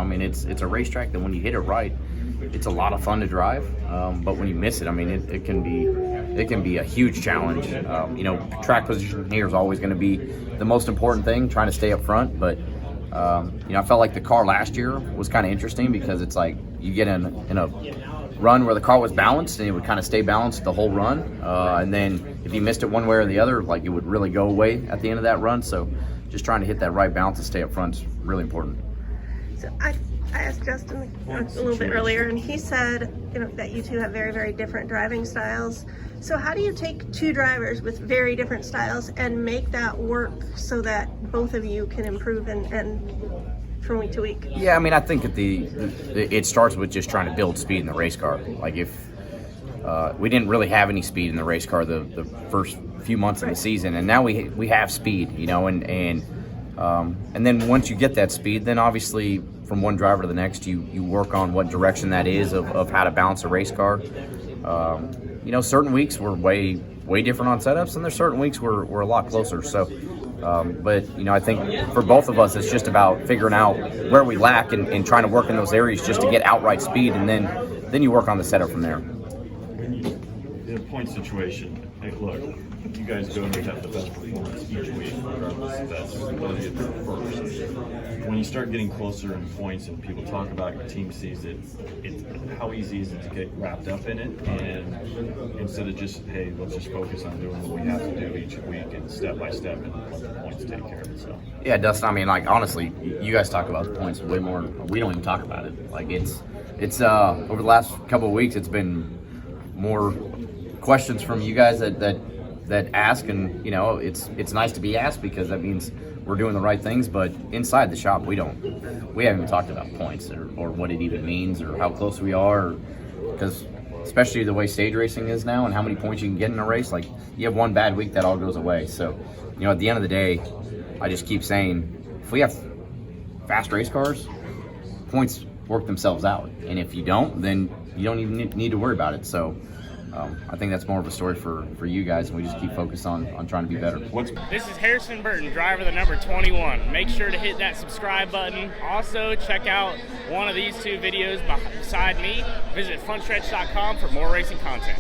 I mean, it's a racetrack that when you hit it right, it's a lot of fun to drive. But when you miss it, I mean, it can be a huge challenge. Track position here is always going to be the most important thing, trying to stay up front. But I felt like the car last year was kind of interesting because it's like you get in a run where the car was balanced and it would kind of stay balanced the whole run, and then if you missed it one way or the other, like, it would really go away at the end of that run. So just trying to hit that right balance and stay up front is really important. So I asked Justin a little bit earlier, and he said that you two have very, very different driving styles. So how do you take two drivers with very different styles and make that work so that both of you can improve and from week to week? Yeah, I mean, I think it starts with just trying to build speed in the race car. Like, if we didn't really have any speed in the race car the first few months of the season, and now we have speed, and then once you get that speed, then obviously from one driver to the next, you work on what direction that is of how to balance a race car. Certain weeks we're way different on setups, and there's certain weeks we're a lot closer. So, but I think for both of us, it's just about figuring out where we lack and trying to work in those areas just to get outright speed, and then you work on the setup from there. In a point situation, hey, look, you guys go and you have the best performance each week, regardless if that's whether you get there first. When you start getting closer in points and people talk about your team sees it, how easy is it to get wrapped up in it? And instead of just, hey, let's just focus on doing what we have to do each week and step by step and let the points take care of itself. Yeah, Dustin, I mean, like, honestly, you guys talk about the points way more. We don't even talk about it. Like, it's over the last couple of weeks, it's been more questions from you guys that ask, and it's nice to be asked because that means we're doing the right things. But inside the shop, we haven't even talked about points or what it even means or how close we are, because especially the way stage racing is now and how many points you can get in a race, like, you have one bad week, that all goes away. So at the end of the day, I just keep saying, if we have fast race cars, points work themselves out, and if you don't, then you don't even need to worry about it. So I think that's more of a story for you guys, and we just keep focused on trying to be better. This is Harrison Burton, driver the number 21. Make sure to hit that subscribe button. Also, check out one of these two videos beside me. Visit frontstretch.com for more racing content.